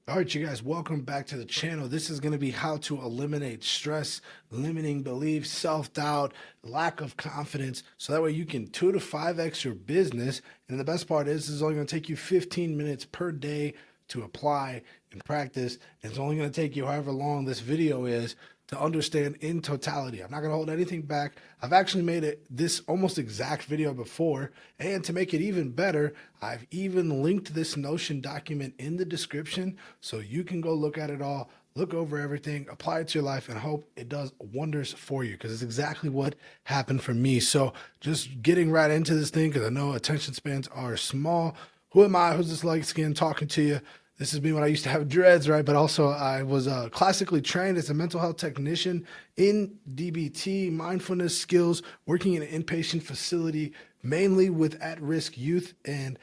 All right, you guys, welcome back to the channel. This is going to be how to eliminate stress, limiting beliefs, self-doubt, lack of confidence, so that way you can 2 to 5x your business. And the best part is, this is only going to take you 15 minutes per day to apply and practice. And it's only going to take you however long this video is to understand in totality. I'm not going to hold anything back. I've actually made this almost exact video before, and to make it even better, I've even linked this Notion document in the description so you can go look at it all, look over everything, apply it to your life, and hope it does wonders for you, because it's exactly what happened for me. So just getting right into this thing, because I know attention spans are small. Who am I? Who's this light skin talking to you? This is me when I used to have dreads, right? But also I was classically trained as a mental health technician in DBT, mindfulness skills, working in an inpatient facility, mainly with at-risk youth and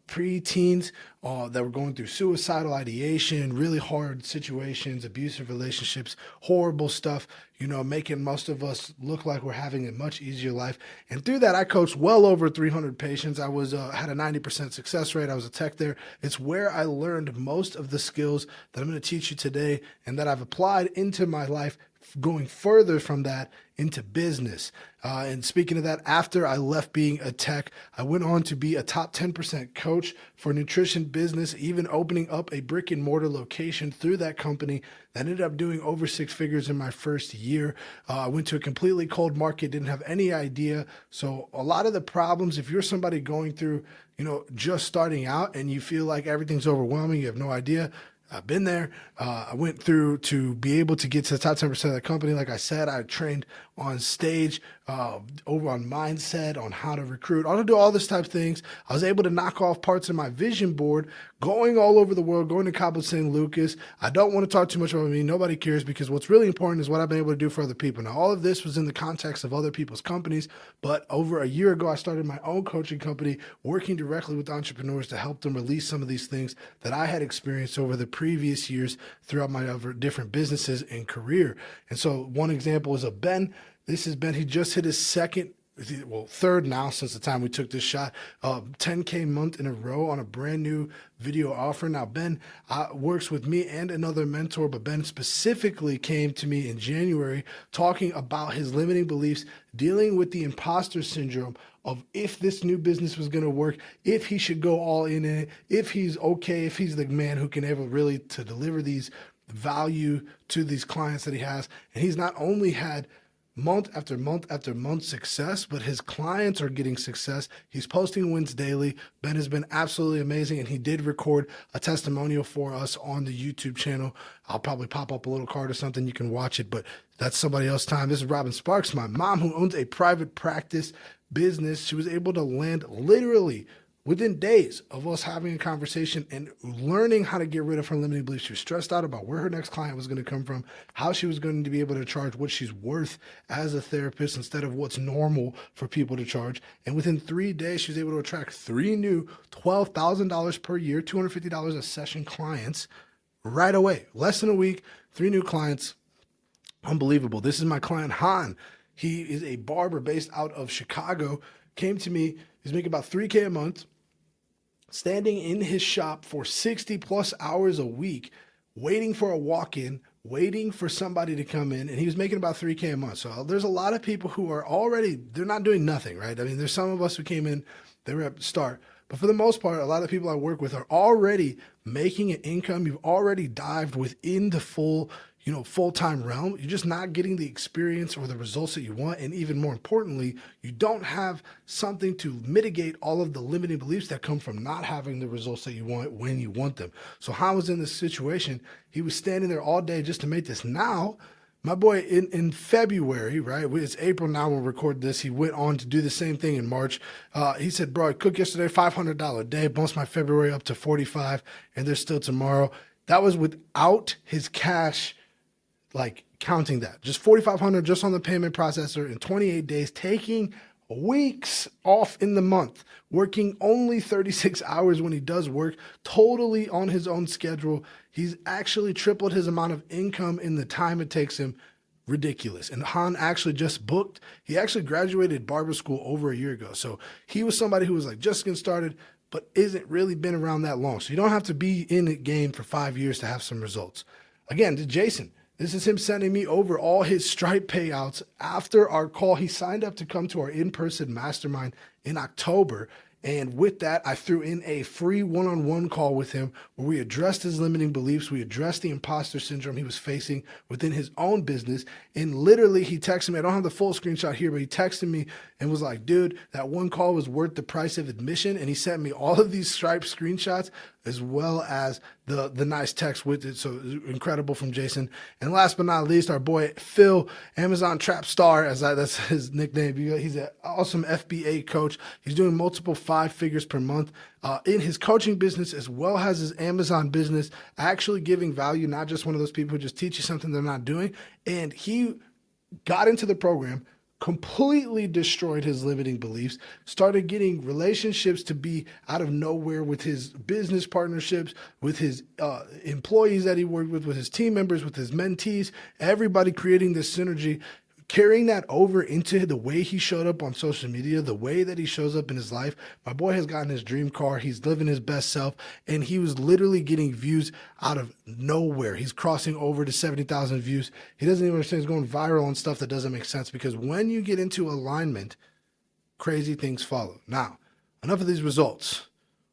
pre-teens that were going through suicidal ideation, really hard situations, abusive relationships, horrible stuff, you know, making most of us look like we're having a much easier life. And through that, I coached well over 300 patients. I was had a 90% success rate. I was a tech there. It's where I learned most of the skills that I'm going to teach you today and that I've applied into my life, going further from that into business. And speaking of that, after I left being a tech, I went on to be a top 10% coach for nutrition business, even opening up a brick and mortar location through that company that ended up doing over 6 figures in my first year. I went to a completely cold market, didn't have any idea. So a lot of the problems, if you're somebody going through, you know, just starting out and you feel like everything's overwhelming, you have no idea, I've been there. I went through to be able to get to the top 10% of the company. Like I said, I trained on stage, over on mindset, on how to recruit, how to do all this type of things. I was able to knock off parts of my vision board, going all over the world, going to Cabo San Lucas. I don't want to talk too much about me. Nobody cares, because what's really important is what I've been able to do for other people. Now, all of this was in the context of other people's companies, but over a year ago, I started my own coaching company, working directly with entrepreneurs to help them release some of these things that I had experienced over the previous years throughout my other different businesses and career. And so one example is Ben. This is Ben. He just hit his third now since the time we took this shot, 10K month in a row on a brand new video offer. Now, Ben works with me and another mentor, but Ben specifically came to me in January talking about his limiting beliefs, dealing with the imposter syndrome of if this new business was going to work, if he should go all in it, if he's okay, if he's the man who can able really to deliver these value to these clients that he has. And he's not only had month after month after month success, but his clients are getting success. He's posting wins daily. Ben has been absolutely amazing, and he did record a testimonial for us on the YouTube channel. I'll probably pop up a little card or something. You can watch it, but that's somebody else's time. This is Robin Sparks, my mom, who owns a private practice business. She was able to land literally within days of us having a conversation and learning how to get rid of her limiting beliefs. She was stressed out about where her next client was going to come from, how she was going to be able to charge what she's worth as a therapist instead of what's normal for people to charge. And within 3 days, she was able to attract 3 new $12,000 per year, $250 a session clients right away. Less than a week, 3 new clients. Unbelievable. This is my client, Han. He is a barber based out of Chicago. Came to me. He's making about $3K a month, standing in his shop for 60 plus hours a week, waiting for a walk-in, waiting for somebody to come in, and he was making about $3K a month. So there's a lot of people who are already, they're not doing nothing, right? I mean, there's some of us who came in, they were at the start, but for the most part, a lot of people I work with are already making an income. You've already dived within the full-time realm. You're just not getting the experience or the results that you want. And even more importantly, you don't have something to mitigate all of the limiting beliefs that come from not having the results that you want when you want them. So Han was in this situation. He was standing there all day just to make this. Now, my boy, in February, right? It's April now when we record this. He went on to do the same thing in March. He said, bro, I cooked yesterday, $500 day, bumps my February up to 45, and there's still tomorrow. That was without his cash, like counting that. Just $4,500 just on the payment processor in 28 days, taking weeks off in the month, working only 36 hours when he does work, totally on his own schedule. He's actually tripled his amount of income in the time it takes him. Ridiculous. And Han actually just he actually graduated barber school over a year ago. So he was somebody who was like just getting started, but isn't really been around that long. So you don't have to be in the game for 5 years to have some results. Again, to Jason, this is him sending me over all his Stripe payouts after our call. He signed up to come to our in-person mastermind in October. And with that, I threw in a free one-on-one call with him where we addressed his limiting beliefs. We addressed the imposter syndrome he was facing within his own business. And literally, he texted me. I don't have the full screenshot here, but he texted me and was like, dude, that one call was worth the price of admission. And he sent me all of these Stripe screenshots as well as the nice text with it. So incredible from Jason. And last but not least, our boy Phil, Amazon Trap Star, that's his nickname. He's an awesome FBA coach. He's doing multiple 5 figures per month in his coaching business as well as his Amazon business, actually giving value, not just one of those people who just teach you something they're not doing. And he got into the program, completely destroyed his limiting beliefs, started getting relationships to be out of nowhere with his business partnerships, with his employees that he worked with his team members, with his mentees, everybody creating this synergy, carrying that over into the way he showed up on social media, the way that he shows up in his life. My boy has gotten his dream car. He's living his best self, and he was literally getting views out of nowhere. He's crossing over to 70,000 views. He doesn't even understand he's going viral on stuff that doesn't make sense, because when you get into alignment, crazy things follow. Now, enough of these results.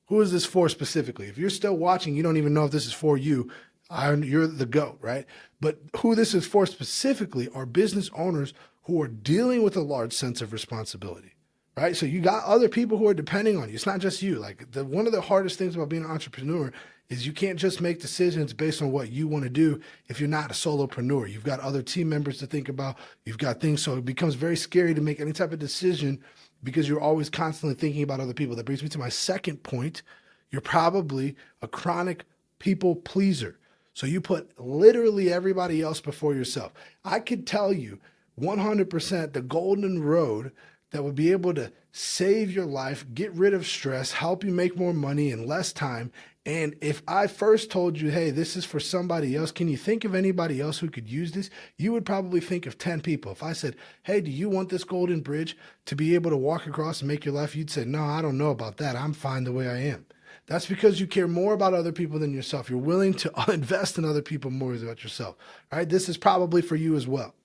Who is this for specifically? If you're still watching, you don't even know if this is for you. You're the GOAT, right? But who this is for specifically are business owners who are dealing with a large sense of responsibility, right? So you got other people who are depending on you. It's not just you. Like one of the hardest things about being an entrepreneur is you can't just make decisions based on what you want to do if you're not a solopreneur. You've got other team members to think about. You've got things. So it becomes very scary to make any type of decision because you're always constantly thinking about other people. That brings me to my second point. You're probably a chronic people pleaser. So you put literally everybody else before yourself. I could tell you 100% the golden road that would be able to save your life, get rid of stress, help you make more money in less time. And if I first told you, hey, this is for somebody else, can you think of anybody else who could use this? You would probably think of 10 people. If I said, hey, do you want this golden bridge to be able to walk across and make your life? You'd say, no, I don't know about that. I'm fine the way I am. That's because you care more about other people than yourself. You're willing to invest in other people more than about yourself. All right, this is probably for you as well.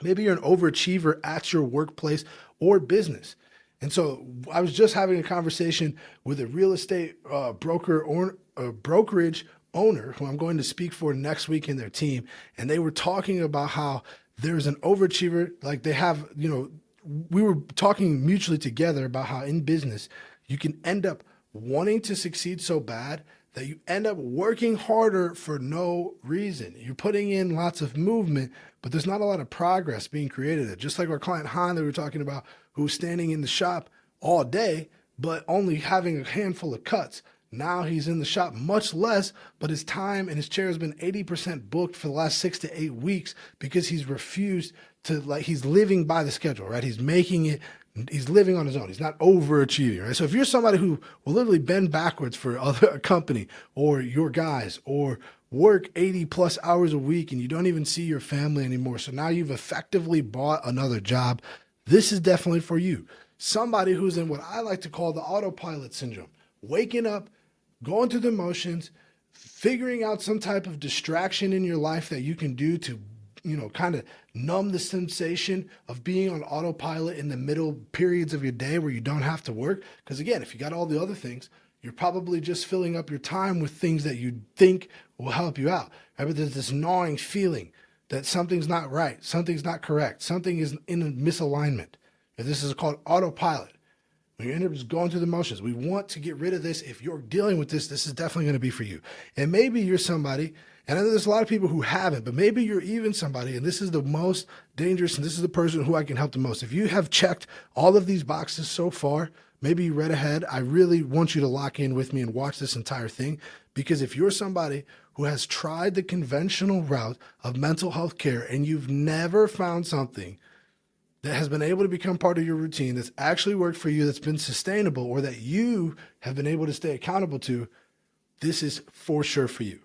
Maybe you're an overachiever at your workplace or business. And so I was just having a conversation with a real estate broker or brokerage owner who I'm going to speak for next week in their team. And they were talking about how there's an overachiever, like they have, we were talking mutually together about how in business, you can end up wanting to succeed so bad that you end up working harder for no reason. You're putting in lots of movement, but there's not a lot of progress being created. Just like our client Han that we were talking about, who was standing in the shop all day, but only having a handful of cuts. Now he's in the shop much less, but his time and his chair has been 80% booked for the last 6 to 8 weeks because he's refused to, he's living by the schedule, right? He's making it. He's living on his own. He's not overachieving, right? So if you're somebody who will literally bend backwards for a company or your guys or work 80 plus hours a week and you don't even see your family anymore, so now you've effectively bought another job, this is definitely for you. Somebody who's in what I like to call the autopilot syndrome, waking up, going through the motions, figuring out some type of distraction in your life that you can do to kind of numb the sensation of being on autopilot in the middle periods of your day where you don't have to work. Because again, if you got all the other things, you're probably just filling up your time with things that you think will help you out. Right? But there's this gnawing feeling that something's not right, something's not correct, something is in a misalignment. And this is called autopilot. When you end up just going through the motions, we want to get rid of this. If you're dealing with this, this is definitely going to be for you. And maybe you're somebody, and I know there's a lot of people who haven't, but maybe you're even somebody, and this is the most dangerous, and this is the person who I can help the most. If you have checked all of these boxes so far, maybe you read ahead, I really want you to lock in with me and watch this entire thing, because if you're somebody who has tried the conventional route of mental health care and you've never found something that has been able to become part of your routine, that's actually worked for you, that's been sustainable, or that you have been able to stay accountable to, this is for sure for you.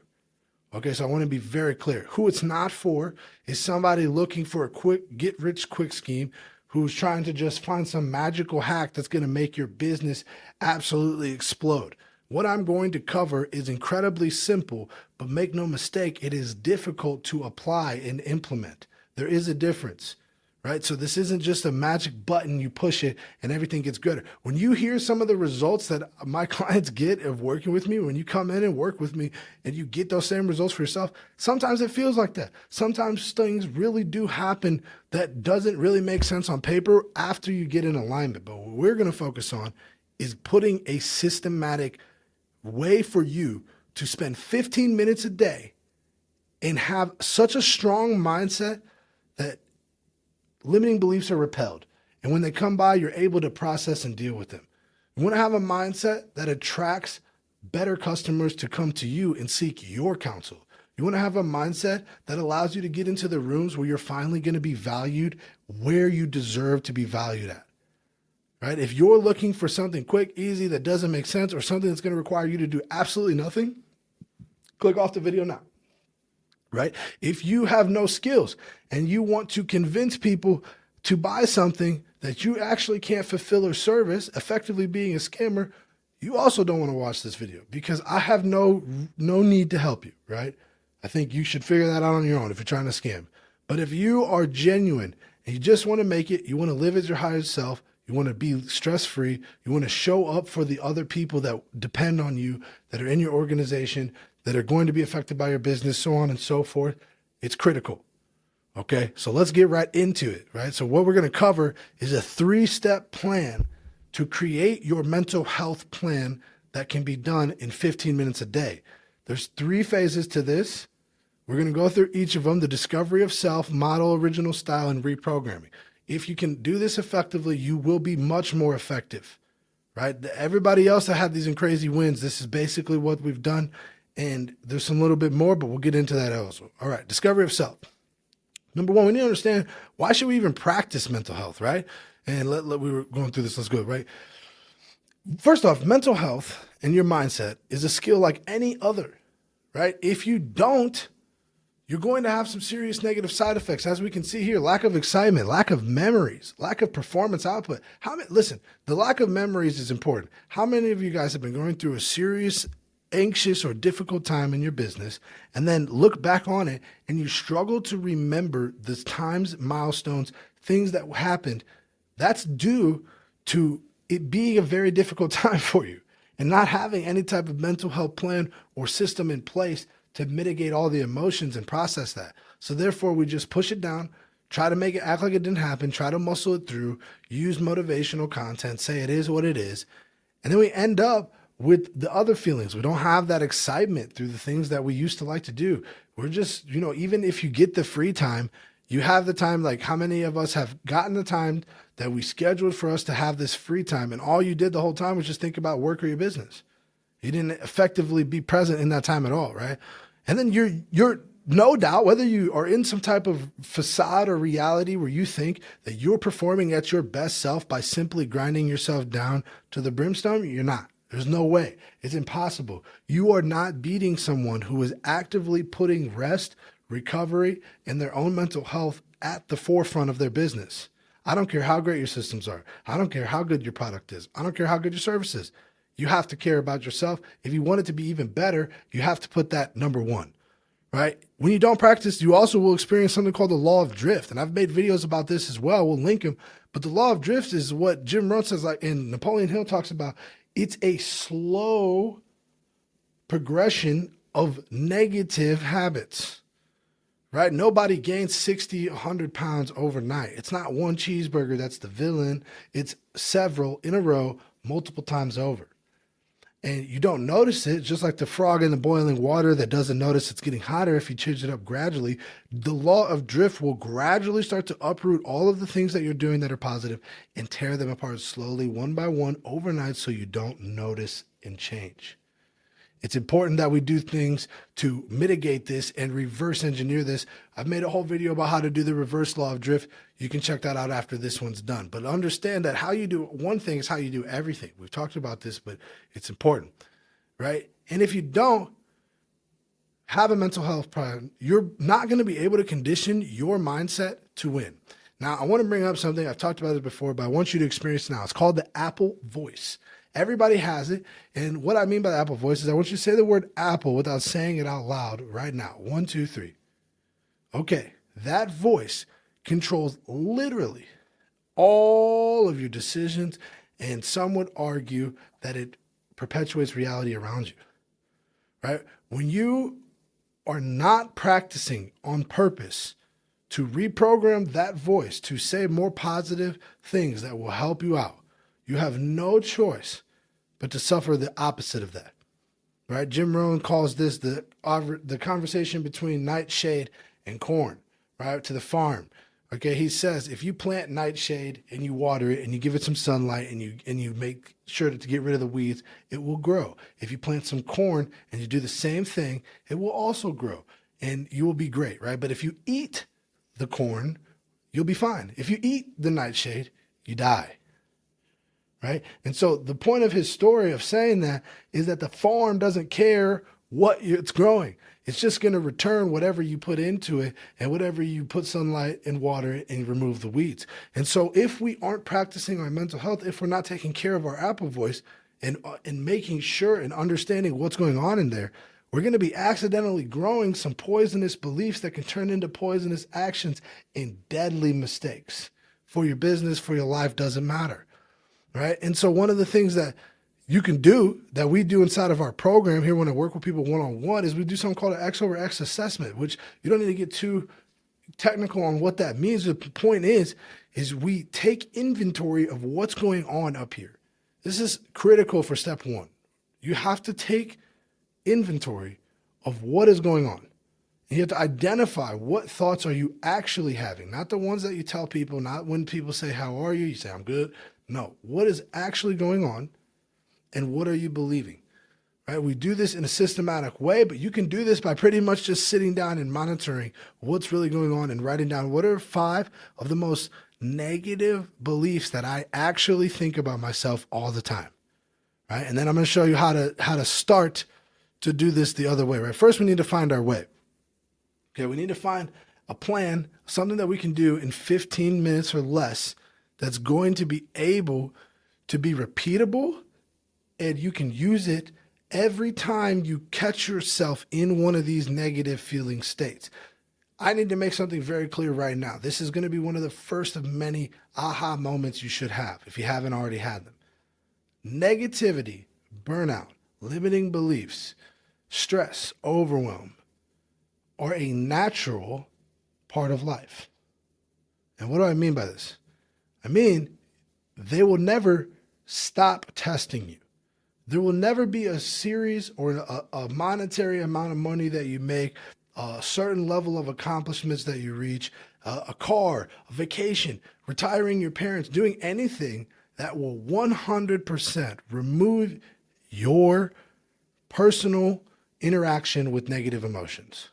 Okay, so I want to be very clear. Who it's not for is somebody looking for a quick get-rich-quick scheme who's trying to just find some magical hack that's going to make your business absolutely explode. What I'm going to cover is incredibly simple, but make no mistake, it is difficult to apply and implement. There is a difference, right? So this isn't just a magic button, you push it and everything gets good. When you hear some of the results that my clients get of working with me, when you come in and work with me and you get those same results for yourself, sometimes it feels like that. Sometimes things really do happen that doesn't really make sense on paper after you get in alignment. But what we're going to focus on is putting a systematic way for you to spend 15 minutes a day and have such a strong mindset that limiting beliefs are repelled. And when they come by, you're able to process and deal with them. You want to have a mindset that attracts better customers to come to you and seek your counsel. You want to have a mindset that allows you to get into the rooms where you're finally going to be valued where you deserve to be valued at. Right? If you're looking for something quick, easy, that doesn't make sense, or something that's going to require you to do absolutely nothing, click off the video now. Right? If you have no skills and you want to convince people to buy something that you actually can't fulfill or service, effectively being a scammer, you also don't want to watch this video, because I have no need to help you, right? I think you should figure that out on your own if you're trying to scam. But if you are genuine and you just want to make it, you want to live as your highest self, you want to be stress-free, you want to show up for the other people that depend on you, that are in your organization, that are going to be affected by your business, so on and so forth, it's critical. Okay, so let's get right into it, right? So what we're going to cover is a 3-step plan to create your mental health plan that can be done in 15 minutes a day. There's 3 phases to this. We're going to go through each of them: the discovery of self, model original style, and reprogramming. If you can do this effectively, you will be much more effective, right? Everybody else that had these crazy wins, this is basically what we've done. And there's some little bit more, but we'll get into that also. All right, discovery of self. Number 1, we need to understand, why should we even practice mental health, right? And we were going through this, let's go, right? First off, mental health and your mindset is a skill like any other, right? If you don't, you're going to have some serious negative side effects. As we can see here, lack of excitement, lack of memories, lack of performance output. Listen, the lack of memories is important. How many of you guys have been going through a serious, anxious, or difficult time in your business and then look back on it and you struggle to remember the times, milestones, things that happened? That's due to it being a very difficult time for you and not having any type of mental health plan or system in place to mitigate all the emotions and process that. So therefore, we just push it down, try to make it act like it didn't happen, try to muscle it through, use motivational content, say it is what it is. And then we end up with the other feelings. We don't have that excitement through the things that we used to like to do. We're just, even if you get the free time, you have the time. Like, how many of us have gotten the time that we scheduled for us to have this free time, and all you did the whole time was just think about work or your business? You didn't effectively be present in that time at all, right? And then you're no doubt, whether you are in some type of facade or reality where you think that you're performing at your best self by simply grinding yourself down to the brimstone, you're not. There's no way. It's impossible. You are not beating someone who is actively putting rest, recovery, and their own mental health at the forefront of their business. I don't care how great your systems are. I don't care how good your product is. I don't care how good your service is. You have to care about yourself. If you want it to be even better, you have to put that number 1, right? When you don't practice, you also will experience something called the law of drift. And I've made videos about this as well. We'll link them. But the law of drift is what Jim Rohn says, like, and Napoleon Hill talks about. It's a slow progression of negative habits, right? Nobody gains 60, 100 pounds overnight. It's not one cheeseburger that's the villain. It's several in a row, multiple times over. And you don't notice it, just like the frog in the boiling water that doesn't notice it's getting hotter if you change it up gradually. The law of drift will gradually start to uproot all of the things that you're doing that are positive and tear them apart slowly, one by one, overnight, so you don't notice and change. It's important that we do things to mitigate this and reverse engineer this. I've made a whole video about how to do the reverse law of drift. You can check that out after this one's done. But understand that how you do one thing is how you do everything. We've talked about this, but it's important, right? And if you don't have a mental health problem, you're not going to be able to condition your mindset to win. Now, I want to bring up something. I've talked about it before, but I want you to experience it now. It's called the Apple voice. Everybody has it. And what I mean by the Apple voice is I want you to say the word apple without saying it out loud right now. 1, 2, 3. Okay. That voice controls literally all of your decisions, and some would argue that it perpetuates reality around you, right? When you are not practicing on purpose to reprogram that voice to say more positive things that will help you out, you have no choice but to suffer the opposite of that, right? Jim Rohn calls this the conversation between nightshade and corn, right? To the farm. Okay, he says if you plant nightshade and you water it and you give it some sunlight and you make sure to get rid of the weeds, it will grow. If you plant some corn and you do the same thing, it will also grow and you will be great, right? But if you eat the corn, you'll be fine. If you eat the nightshade, you die, right? And so the point of his story of saying that is that the farm doesn't care what it's growing. It's just going to return whatever you put into it and whatever you put sunlight and water and remove the weeds. And so if we aren't practicing our mental health, if we're not taking care of our Apple voice and making sure and understanding what's going on in there, we're going to be accidentally growing some poisonous beliefs that can turn into poisonous actions and deadly mistakes for your business, for your life, doesn't matter, right? And so one of the things that you can do that we do inside of our program here when I work with people one-on-one is we do something called an X over X assessment, which you don't need to get too technical on what that means. The point is we take inventory of what's going on up here. This is critical for step one. You have to take inventory of what is going on. And you have to identify what thoughts are you actually having, not the ones that you tell people, not when people say, how are you? You say, I'm good. No, what is actually going on? And what are you believing, right? We do this in a systematic way, but you can do this by pretty much just sitting down and monitoring what's really going on and writing down what are 5 of the most negative beliefs that I actually think about myself all the time, right? And then I'm going to show you how to start to do this the other way, right? First, we need to find our way. Okay, we need to find a plan, something that we can do in 15 minutes or less that's going to be able to be repeatable, and you can use it every time you catch yourself in one of these negative feeling states. I need to make something very clear right now. This is going to be one of the first of many aha moments you should have if you haven't already had them. Negativity, burnout, limiting beliefs, stress, overwhelm are a natural part of life. And what do I mean by this? I mean, they will never stop testing you. There will never be a series or a monetary amount of money that you make, a certain level of accomplishments that you reach, a car, a vacation, retiring your parents, doing anything that will 100% remove your personal interaction with negative emotions.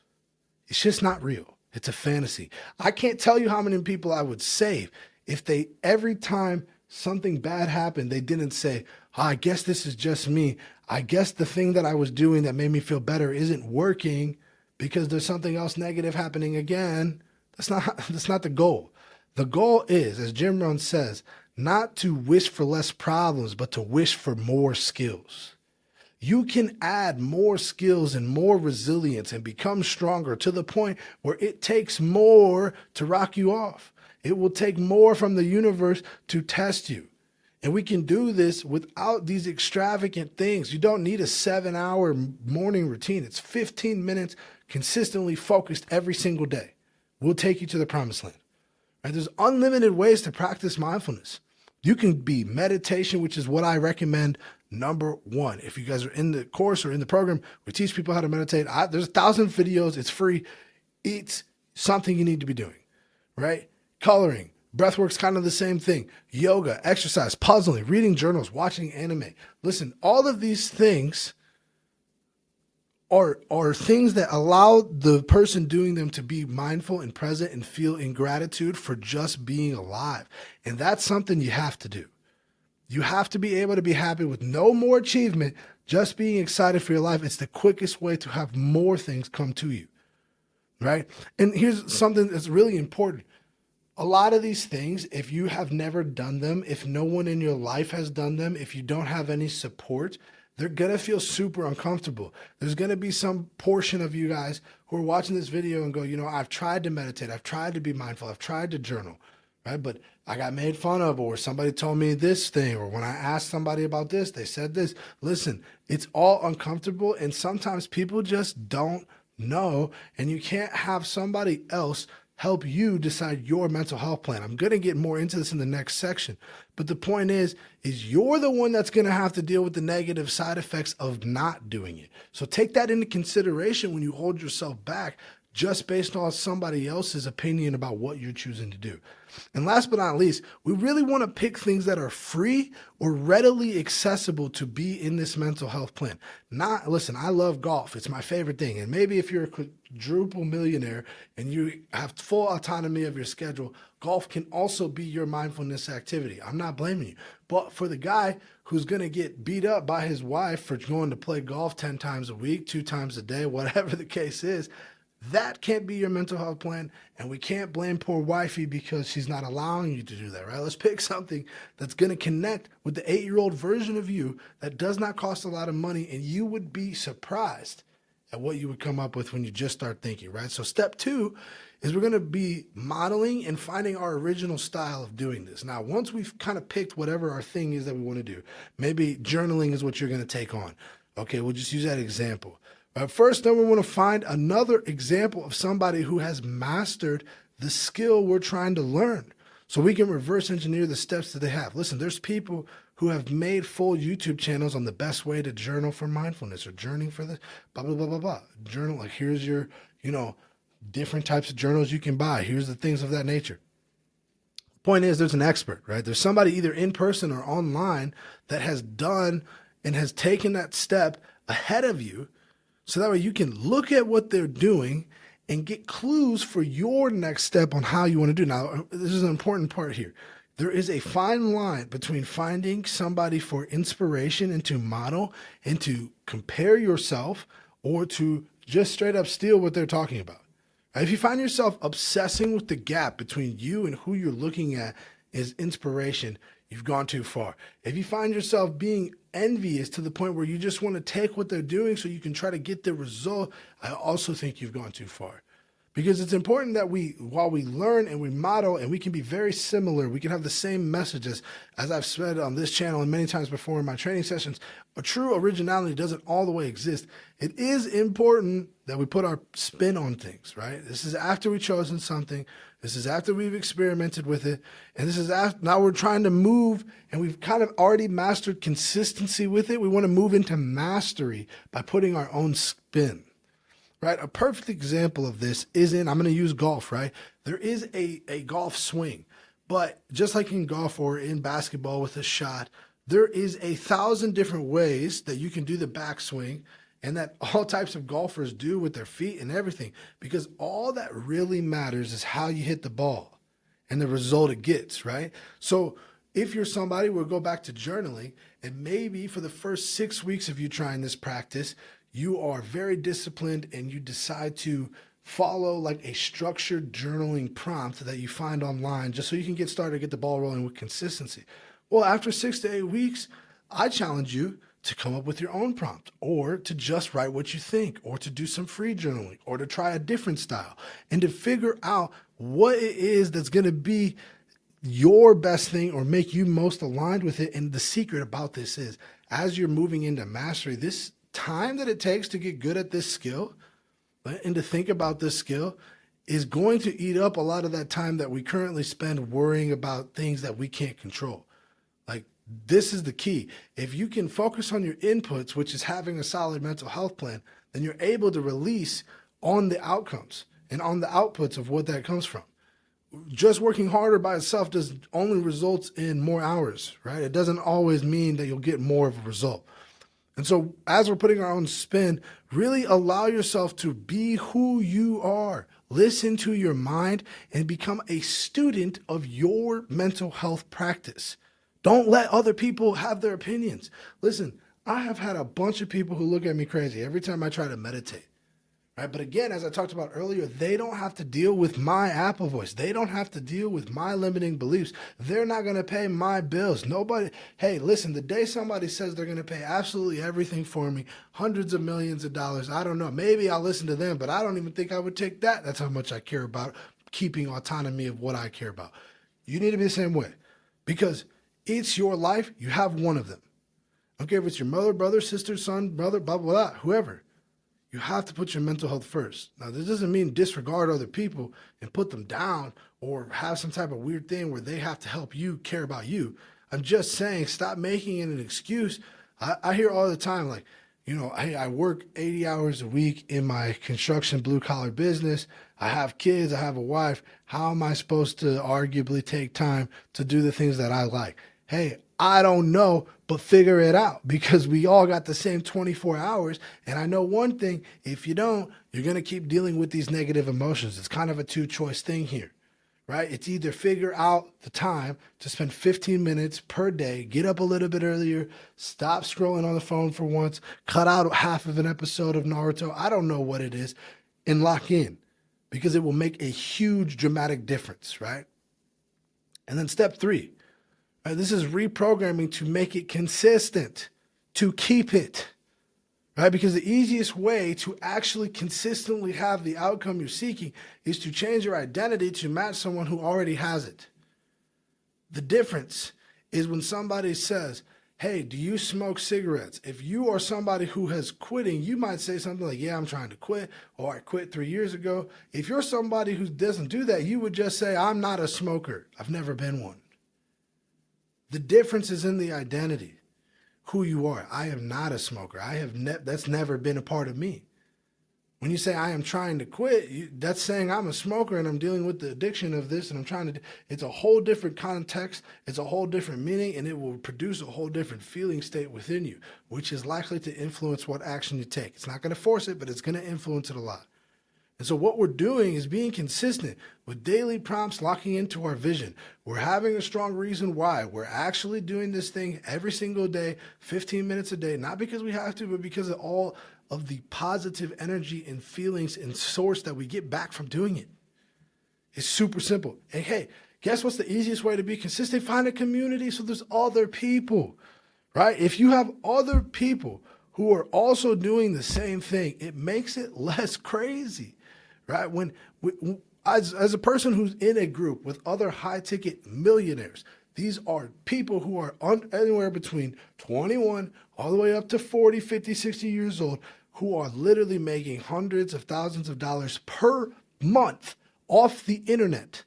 It's just not real. It's a fantasy. I can't tell you how many people I would save if they, every time something bad happened, they didn't say, oh, I guess this is just me. I guess the thing that I was doing that made me feel better isn't working because there's something else negative happening again. That's not the goal. The goal is, as Jim Rohn says, not to wish for less problems, but to wish for more skills. You can add more skills and more resilience and become stronger to the point where it takes more to rock you off. It will take more from the universe to test you. And we can do this without these extravagant things. You don't need a 7-hour morning routine. It's 15 minutes consistently focused every single day. We'll take you to the promised land. Right? There's unlimited ways to practice mindfulness. You can be meditation, which is what I recommend number one. If you guys are in the course or in the program, we teach people how to meditate. There's 1,000 videos. It's free. It's something you need to be doing, right? Coloring, breathwork's kind of the same thing. Yoga, exercise, puzzling, reading journals, watching anime. Listen, all of these things are things that allow the person doing them to be mindful and present and feel in gratitude for just being alive. And that's something you have to do. You have to be able to be happy with no more achievement, just being excited for your life. It's the quickest way to have more things come to you, right? And here's something that's really important. a lot of these things, if you have never done them, if no one in your life has done them, if you don't have any support, they're going to feel super uncomfortable. There's going to be some portion of you guys who are watching this video and go, I've tried to meditate. I've tried to be mindful. I've tried to journal, right? But I got made fun of, or somebody told me this thing, or when I asked somebody about this, they said this. Listen, it's all uncomfortable. And sometimes people just don't know, and you can't have somebody else help you decide your mental health plan. I'm going to get more into this in the next section. But the point is you're the one that's going to have to deal with the negative side effects of not doing it. So take that into consideration when you hold yourself back just based on somebody else's opinion about what you're choosing to do. And last but not least, we really want to pick things that are free or readily accessible to be in this mental health plan. Listen, I love golf. It's my favorite thing. And maybe if you're a quadruple millionaire and you have full autonomy of your schedule, golf can also be your mindfulness activity. I'm not blaming you. But for the guy who's going to get beat up by his wife for going to play golf 10 times a week, 2 times a day, whatever the case is, that can't be your mental health plan, and we can't blame poor wifey because she's not allowing you to do that, right? Let's pick something that's going to connect with the 8-year-old version of you that does not cost a lot of money, and you would be surprised at what you would come up with when you just start thinking, right? So step 2 is we're going to be modeling and finding our original style of doing this. Now, once we've kind of picked whatever our thing is that we want to do, maybe journaling is what you're going to take on. Okay, we'll just use that example. First, then we want to find another example of somebody who has mastered the skill we're trying to learn so we can reverse engineer the steps that they have. Listen, there's people who have made full YouTube channels on the best way to journal for mindfulness or journaling for this, blah, blah, blah, blah, blah. Journal, like here's your, different types of journals you can buy. Here's the things of that nature. Point is, there's an expert, right? There's somebody either in person or online that has done and has taken that step ahead of you. So that way you can look at what they're doing and get clues for your next step on how you want to do. Now, this is an important part here. There is a fine line between finding somebody for inspiration and to model and to compare yourself or to just straight up steal what they're talking about. If you find yourself obsessing with the gap between you and who you're looking at as inspiration, you've gone too far. If you find yourself being envious to the point where you just want to take what they're doing so you can try to get the result, I also think you've gone too far. Because it's important that while we learn and we model and we can be very similar, we can have the same messages, as I've said on this channel and many times before in my training sessions, a true originality doesn't all the way exist. It is important that we put our spin on things, right? This is after we've chosen something. This is after we've experimented with it. And this is after, now we're trying to move and we've kind of already mastered consistency with it. We want to move into mastery by putting our own spin. Right? A perfect example of this is I'm going to use golf, right? There is a golf swing, but just like in golf or in basketball with a shot, there is 1,000 different ways that you can do the backswing and that all types of golfers do with their feet and everything, because all that really matters is how you hit the ball and the result it gets, right? So if you're somebody, we'll go back to journaling, and maybe for the first 6 weeks of you trying this practice, you are very disciplined and you decide to follow like a structured journaling prompt that you find online just so you can get started, get the ball rolling with consistency. Well, after 6 to 8 weeks, I challenge you to come up with your own prompt or to just write what you think or to do some free journaling or to try a different style and to figure out what it is that's going to be your best thing or make you most aligned with it. And the secret about this is as you're moving into mastery, this time that it takes to get good at this skill, right, and to think about this skill is going to eat up a lot of that time that we currently spend worrying about things that we can't control. Like, this is the key. If you can focus on your inputs, which is having a solid mental health plan, then you're able to release on the outcomes and on the outputs of what that comes from. Just working harder by itself does only results in more hours, right? It doesn't always mean that you'll get more of a result. And so as we're putting our own spin, really allow yourself to be who you are. Listen to your mind and become a student of your mental health practice. Don't let other people have their opinions. Listen, I have had a bunch of people who look at me crazy every time I try to meditate. right? But again, as I talked about earlier, they don't have to deal with my Apple voice. They don't have to deal with my limiting beliefs. They're not going to pay my bills. Nobody, hey, listen, the day somebody says they're going to pay absolutely everything for me, hundreds of millions of dollars, I don't know. Maybe I'll listen to them, but I don't even think I would take that. That's how much I care about keeping autonomy of what I care about. You need to be the same way because it's your life. You have one of them. I don't care if it's your mother, brother, sister, son, brother, blah, blah, blah, whoever. You have to put your mental health first. Now, this doesn't mean disregard other people and put them down or have some type of weird thing where they have to help you care about you. I'm just saying, stop making it an excuse. I hear all the time, like, you know, I work 80 hours a week in my construction blue-collar business. I have kids. I have a wife. How am I supposed to arguably take time to do the things that I like? Hey, I don't know, but figure it out because we all got the same 24 hours. And I know one thing, if you don't, you're going to keep dealing with these negative emotions. It's kind of a two-choice thing here, right? It's either figure out the time to spend 15 minutes per day, get up a little bit earlier, stop scrolling on the phone for once, cut out half of an episode of Naruto. I don't know what it is, and lock in because it will make a huge dramatic difference, right? And then step 3. Right, this is reprogramming to make it consistent, to keep it, right? Because the easiest way to actually consistently have the outcome you're seeking is to change your identity to match someone who already has it. The difference is when somebody says, hey, do you smoke cigarettes? If you are somebody who has quitting, you might say something like, yeah, I'm trying to quit, or I quit 3 years ago. If you're somebody who doesn't do that, you would just say, I'm not a smoker. I've never been one. The difference is in the identity, who you are. I am not a smoker. That's never been a part of me. When you say I am trying to quit, that's saying I'm a smoker and I'm dealing with the addiction of this and I'm trying to, it's a whole different context. It's a whole different meaning and it will produce a whole different feeling state within you, which is likely to influence what action you take. It's not going to force it, but it's going to influence it a lot. And so what we're doing is being consistent with daily prompts, locking into our vision. We're having a strong reason why. We're actually doing this thing every single day, 15 minutes a day, not because we have to, but because of all of the positive energy and feelings and source that we get back from doing it. It's super simple. And hey, guess what's the easiest way to be consistent? Find a community so there's other people, right? If you have other people who are also doing the same thing, it makes it less crazy. Right? As a person who's in a group with other high-ticket millionaires, these are people who are anywhere between 21 all the way up to 40, 50, 60 years old, who are literally making hundreds of thousands of dollars per month off the internet.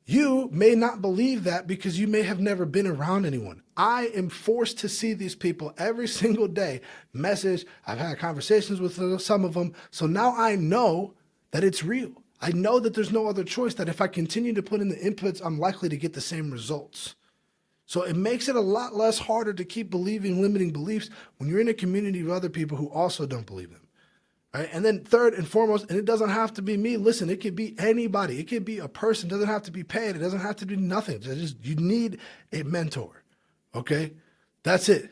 You may not believe that because you may have never been around anyone. I am forced to see these people every single day, message. I've had conversations with some of them. So now I know that it's real. I know that there's no other choice, that if I continue to put in the inputs, I'm likely to get the same results. So it makes it a lot less harder to keep believing limiting beliefs when you're in a community of other people who also don't believe them. Right? And then third and foremost, and it doesn't have to be me. Listen, it could be anybody. It could be a person. It doesn't have to be paid. It doesn't have to be nothing. You need a mentor. Okay? That's it.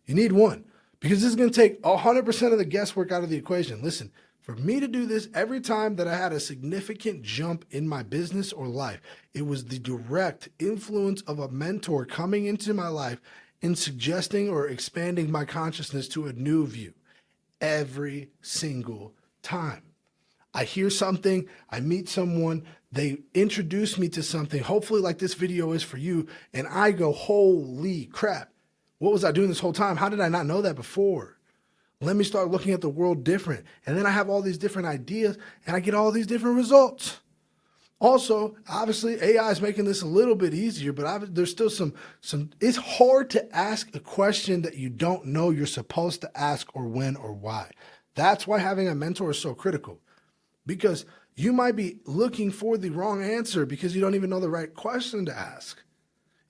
You need one. Because this is going to take 100% of the guesswork out of the equation. Listen, for me to do this, every time that I had a significant jump in my business or life, it was the direct influence of a mentor coming into my life and suggesting or expanding my consciousness to a new view every single time. I hear something, I meet someone, they introduce me to something, hopefully like this video is for you, and I go, holy crap, what was I doing this whole time? How did I not know that before? Let me start looking at the world different. And then I have all these different ideas and I get all these different results. Also, obviously, AI is making this a little bit easier, but there's still some, it's hard to ask a question that you don't know you're supposed to ask or when or why. That's why having a mentor is so critical, because you might be looking for the wrong answer because you don't even know the right question to ask.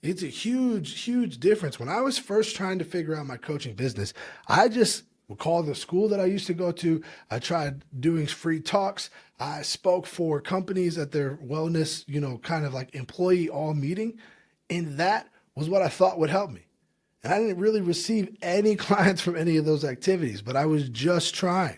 It's a huge, huge difference. When I was first trying to figure out my coaching business, I just would call the school that I used to go to. I tried doing free talks. I spoke for companies at their wellness, kind of like employee all meeting. And that was what I thought would help me. And I didn't really receive any clients from any of those activities, but I was just trying.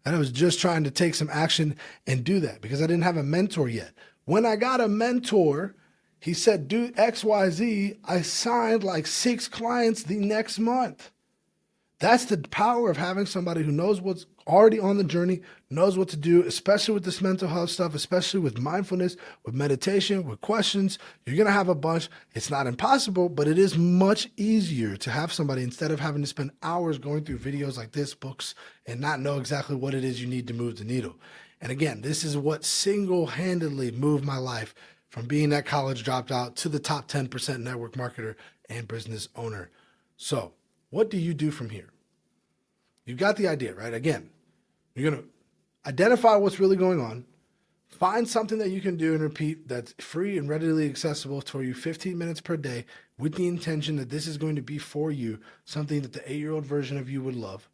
And I was just trying to take some action and do that because I didn't have a mentor yet. When I got a mentor, he said, do XYZ. I signed like 6 clients the next month. That's the power of having somebody who knows what's already on the journey, knows what to do, especially with this mental health stuff, especially with mindfulness, with meditation, with questions. You're going to have a bunch. It's not impossible, but it is much easier to have somebody instead of having to spend hours going through videos like this, books, and not know exactly what it is you need to move the needle. And again, this is what single-handedly moved my life from being that college dropout to the top 10% network marketer and business owner. So what do you do from here? You got the idea, right? Again, you're going to identify what's really going on, find something that you can do and repeat that's free and readily accessible for you 15 minutes per day with the intention that this is going to be for you, something that the 8-year-old version of you would love,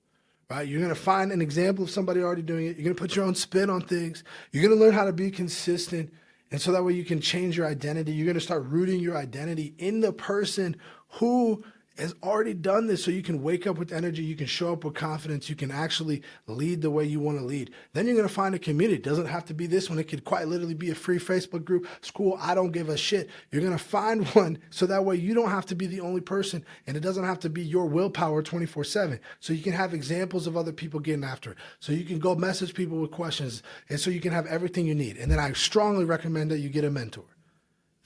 right? You're going to find an example of somebody already doing it. You're going to put your own spin on things. You're going to learn how to be consistent. And so that way you can change your identity. You're going to start rooting your identity in the person who has already done this, so you can wake up with energy, you can show up with confidence, you can actually lead the way you want to lead. Then you're going to find a community. It doesn't have to be this one. It could quite literally be a free Facebook group, school, I don't give a shit. You're going to find one so that way you don't have to be the only person and it doesn't have to be your willpower 24/7. So you can have examples of other people getting after it. So you can go message people with questions and so you can have everything you need. And then I strongly recommend that you get a mentor.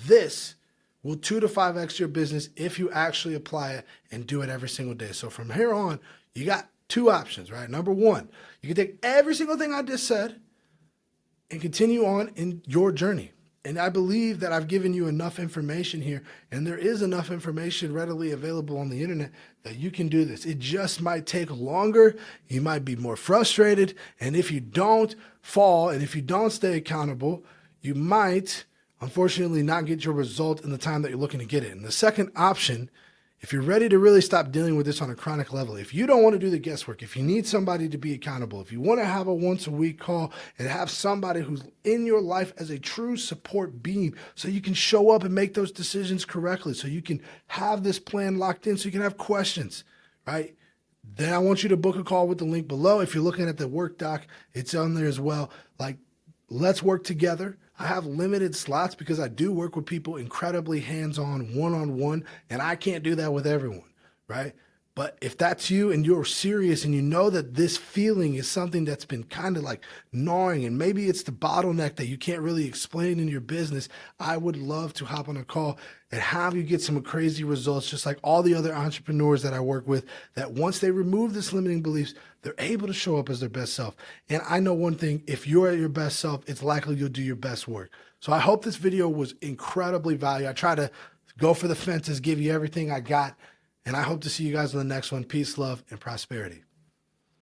This will 2 to 5x your business if you actually apply it and do it every single day. So from here on, you got 2 options, right? Number 1, you can take every single thing I just said and continue on in your journey. And I believe that I've given you enough information here, and there is enough information readily available on the internet that you can do this. It just might take longer. You might be more frustrated. And if you don't fall and if you don't stay accountable, you might unfortunately not get your result in the time that you're looking to get it. And the second option, if you're ready to really stop dealing with this on a chronic level, if you don't want to do the guesswork, if you need somebody to be accountable, if you want to have a once-a-week call and have somebody who's in your life as a true support being so you can show up and make those decisions correctly, so you can have this plan locked in, so you can have questions, right? Then I want you to book a call with the link below. If you're looking at the work doc, it's on there as well. Like, let's work together. I have limited slots because I do work with people incredibly hands-on, one-on-one, and I can't do that with everyone, right? But if that's you and you're serious and you know that this feeling is something that's been kind of like gnawing and maybe it's the bottleneck that you can't really explain in your business, I would love to hop on a call and have you get some crazy results just like all the other entrepreneurs that I work with, that once they remove this limiting beliefs, they're able to show up as their best self. And I know one thing, if you're at your best self, it's likely you'll do your best work. So I hope this video was incredibly valuable. I try to go for the fences, give you everything I got. And I hope to see you guys in the next one. Peace, love, and prosperity.